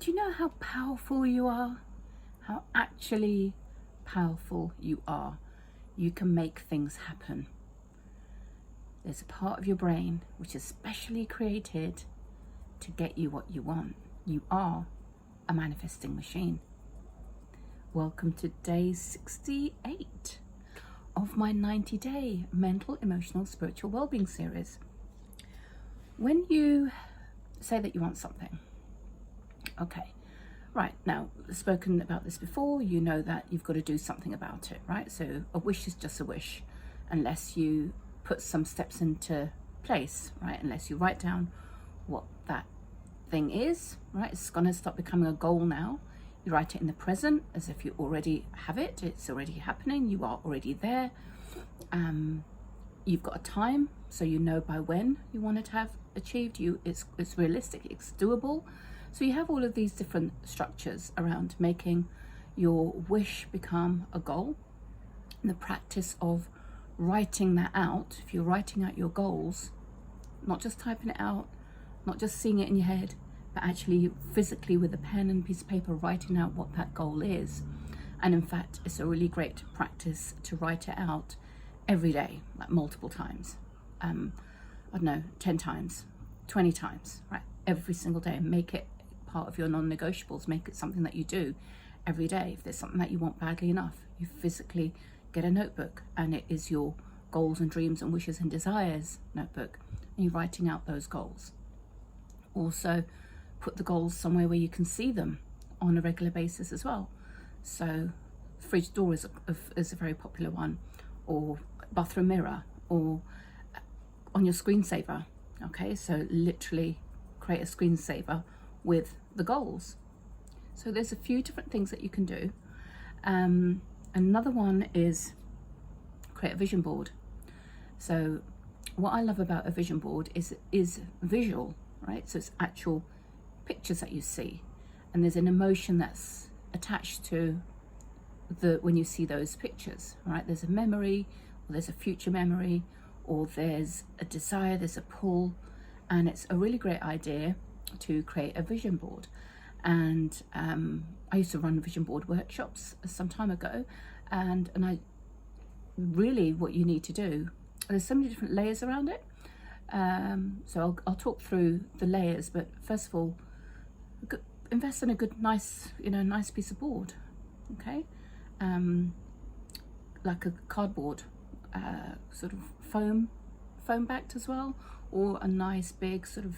Do you know how powerful you are? How actually powerful you are. You can make things happen. There's a part of your brain which is specially created to get you what you want. You are a manifesting machine. Welcome to day 68 of my 90-day mental, emotional, spiritual well-being series. When you say that you want something, okay, right, now, I've spoken about this before, you know that you've got to do something about it, right? So a wish is just a wish unless you put some steps into place, right? Unless you write down what that thing is, right? It's going to start becoming a goal now. You write it in the present as if you already have it. It's already happening. You are already there. You've got a time, so you know by when you want it to have achieved. It's realistic. It's doable. So you have all of these different structures around making your wish become a goal. And the practice of writing that out. If you're writing out your goals, not just typing it out, not just seeing it in your head, but actually physically with a pen and piece of paper writing out what that goal is. And in fact, it's a really great practice to write it out every day, like multiple times. I don't know, 10 times, 20 times, right? Every single day, and make it part of your non-negotiables. Make it something that you do every day. If there's something that you want badly enough, you physically get a notebook, and it is your goals and dreams and wishes and desires notebook, and you're writing out those goals. Also, put the goals somewhere where you can see them on a regular basis as well. So fridge door is a very popular one, or bathroom mirror, or on your screensaver. Okay, so literally create a screensaver with the goals. So there's a few different things that you can do. Another one is create a vision board. So what I love about a vision board is visual, right? So it's actual pictures that you see, and there's an emotion that's attached to when you see those pictures, right? There's a memory, or there's a future memory, or there's a desire, there's a pull, and it's a really great idea to create a vision board. And I used to run vision board workshops some time ago, and I really, what you need to do, there's so many different layers around it. So I'll talk through the layers, but first of all, invest in a good, nice piece of board, okay? Like a cardboard, sort of foam backed as well, or a nice big sort of,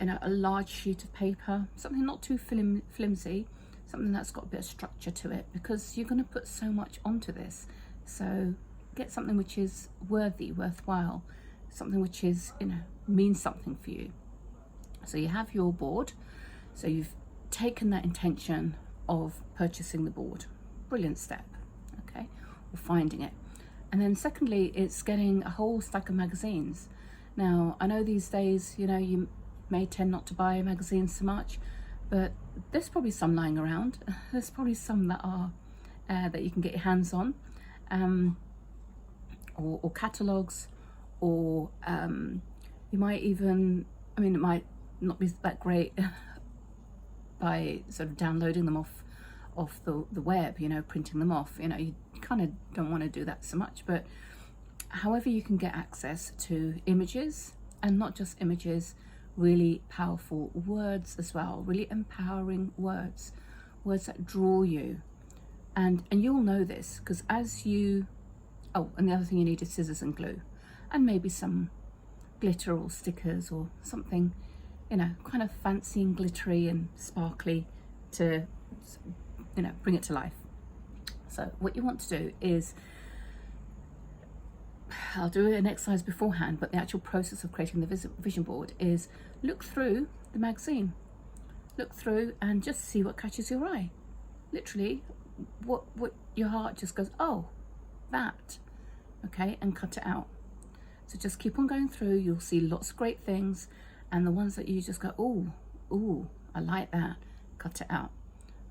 a large sheet of paper, something not too flimsy, something that's got a bit of structure to it, because you're going to put so much onto this. So get something which is worthwhile, something which is, means something for you. So you have your board. So you've taken that intention of purchasing the board. Brilliant step, okay, or finding it. And then secondly, it's getting a whole stack of magazines. Now, I know these days, you may tend not to buy magazines so much, but there's probably some lying around. There's probably some that are that you can get your hands on, or catalogues, or you might even, it might not be that great by sort of downloading them off the web, printing them off. You kind of don't want to do that so much, but however you can get access to images, and not just images, really powerful words as well, really empowering words that draw you. And you'll know this, because as you, and the other thing you need is scissors and glue, and maybe some glitter or stickers or something, kind of fancy and glittery and sparkly to, bring it to life. So what you want to do is, I'll do an exercise beforehand, but the actual process of creating the vision board is look through the magazine. Look through and just see what catches your eye. Literally, what your heart just goes, oh, that, okay, and cut it out. So just keep on going through. You'll see lots of great things, and the ones that you just go, ooh, I like that, cut it out.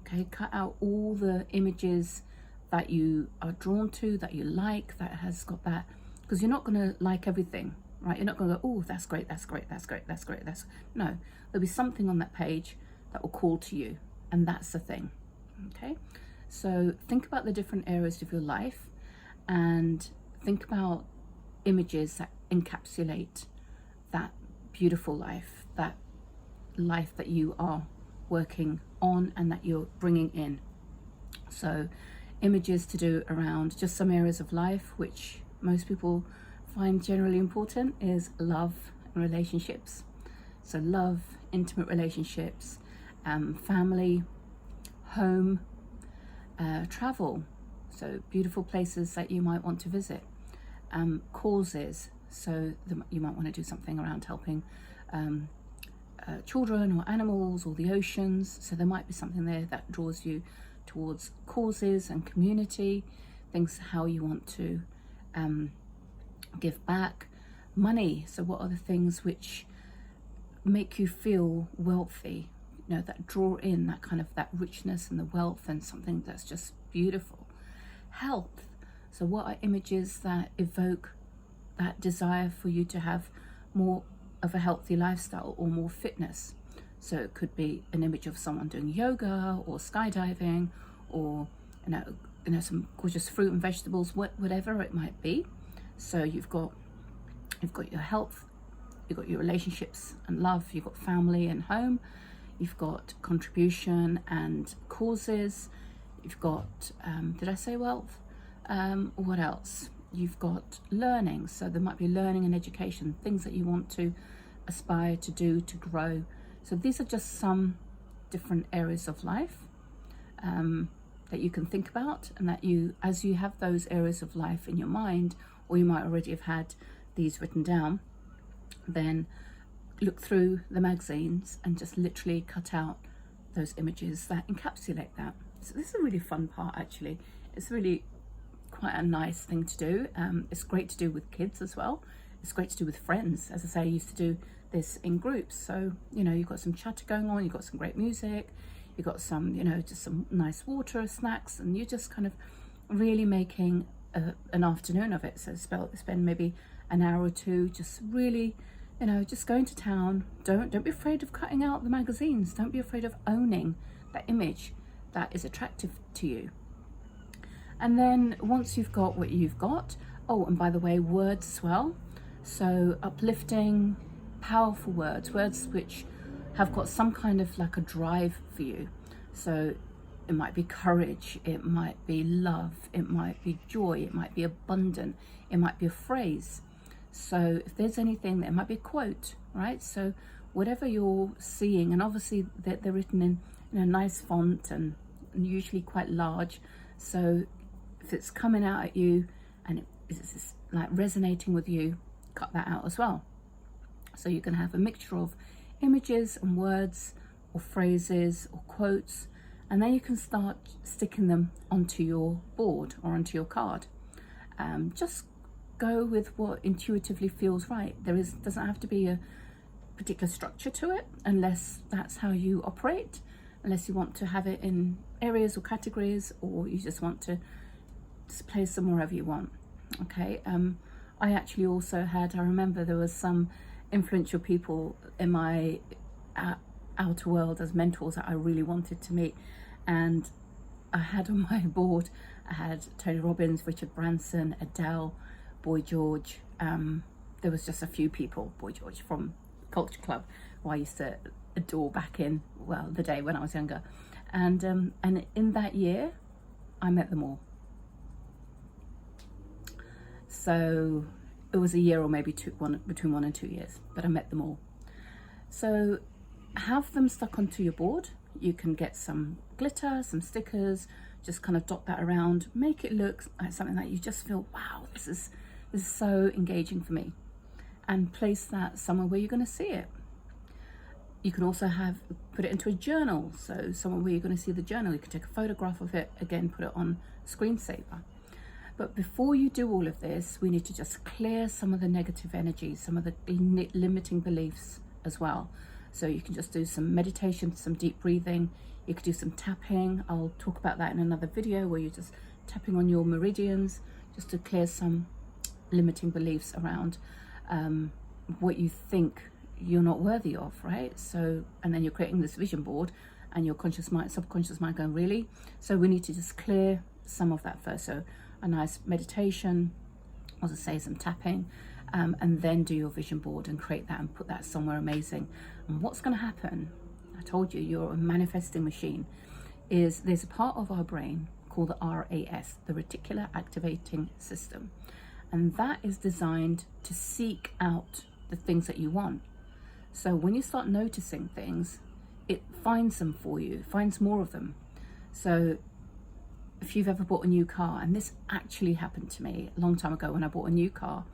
Okay, cut out all the images that you are drawn to, that you like, that has got that, because you're not going to like everything, right? You're not going to go, oh, that's great, no, there'll be something on that page that will call to you. And that's the thing. Okay, so think about the different areas of your life and think about images that encapsulate that beautiful life, that life that you are working on and that you're bringing in. So images to do around just some areas of life which most people find generally important is love and relationships. So love, intimate relationships, family, home, travel, so beautiful places that you might want to visit, causes, so you might want to do something around helping children or animals or the oceans, so there might be something there that draws you towards causes and community, things how you want to give back. Money, so what are the things which make you feel wealthy, you know, that draw in that kind of that richness and the wealth and something that's just beautiful. Health, so what are images that evoke that desire for you to have more of a healthy lifestyle or more fitness? So it could be an image of someone doing yoga or skydiving, or you know some gorgeous fruit and vegetables, whatever it might be. So you've got your health, you've got your relationships and love, you've got family and home, you've got contribution and causes, you've got did I say wealth? What else? You've got learning, so there might be learning and education, things that you want to aspire to do to grow. So these are just some different areas of life that you can think about, and that you, as you have those areas of life in your mind, or you might already have had these written down, then look through the magazines and just literally cut out those images that encapsulate that. So this is a really fun part, actually. It's really quite a nice thing to do. It's great to do with kids as well. It's great to do with friends. As I say, I used to do this in groups. So, you know, you've got some chatter going on, you've got some great music, you've got some, you know, just some nice water, snacks, and you're just kind of really making an afternoon of it. So spend maybe an hour or two just really, you know, just going to town. Don't be afraid of cutting out the magazines. Don't be afraid of owning that image that is attractive to you. And then once you've got what you've got, oh, and by the way, words as well. So uplifting, powerful words which have got some kind of like a drive for you. So it might be courage, it might be love, it might be joy, it might be abundant, it might be a phrase. So if there's anything, there might be a quote, right? So whatever you're seeing, and obviously they're written in a nice font and usually quite large. So if it's coming out at you and it's like resonating with you, cut that out as well. So you can have a mixture of images and words or phrases or quotes, and then you can start sticking them onto your board or onto your card. Just go with what intuitively feels right. Doesn't have to be a particular structure to it, unless that's how you operate, unless you want to have it in areas or categories, or you just want to just place them wherever you want. Okay. I actually also I remember there was some influential people in my outer world as mentors that I really wanted to meet, and I had on my board, I had Tony Robbins, Richard Branson, Adele, Boy George. There was just a few people, Boy George from Culture Club, who I used to adore back in, well, the day when I was younger, and in that year I met them all. So it was a year or maybe between 1 and 2 years, but I met them all. So have them stuck onto your board. You can get some glitter, some stickers, just kind of dot that around, make it look like something that you just feel, wow, this is so engaging for me, and place that somewhere where you're going to see it. You can also put it into a journal, so somewhere where you're going to see the journal. You can take a photograph of it, again, put it on screensaver. But before you do all of this, we need to just clear some of the negative energy, some of the limiting beliefs as well. So you can just do some meditation, some deep breathing. You could do some tapping. I'll talk about that in another video, where you're just tapping on your meridians just to clear some limiting beliefs around what you think you're not worthy of, right? So, and then you're creating this vision board and your conscious mind, subconscious mind going, really? So we need to just clear some of that first. So a nice meditation, as I say, some tapping, and then do your vision board and create that and put that somewhere amazing. And what's going to happen, I told you, you're a manifesting machine, is there's a part of our brain called the RAS, the reticular activating system. And that is designed to seek out the things that you want. So when you start noticing things, it finds them for you, finds more of them. So if you've ever bought a new car, and this actually happened to me a long time ago when I bought a new car,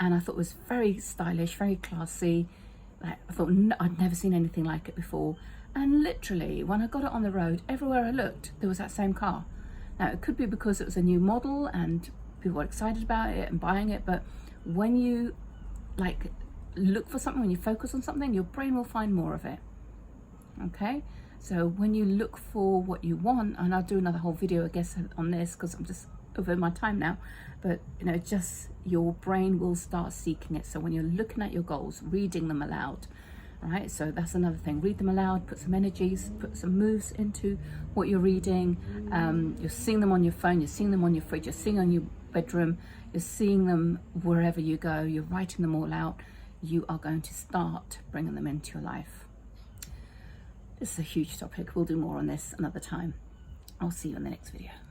and I thought it was very stylish, very classy. Like, I thought I'd never seen anything like it before. And literally, when I got it on the road, everywhere I looked, there was that same car. Now, it could be because it was a new model and people were excited about it and buying it, but when you like look for something, when you focus on something, your brain will find more of it. Okay? So when you look for what you want, and I'll do another whole video, I guess, on this because I'm just over my time now, but you know, just your brain will start seeking it. So when you're looking at your goals, reading them aloud, right? So that's another thing. Read them aloud, put some energies, put some moves into what you're reading. You're seeing them on your phone, you're seeing them on your fridge, you're seeing on your bedroom, you're seeing them wherever you go, you're writing them all out. You are going to start bringing them into your life. This is a huge topic. We'll do more on this another time. I'll see you in the next video.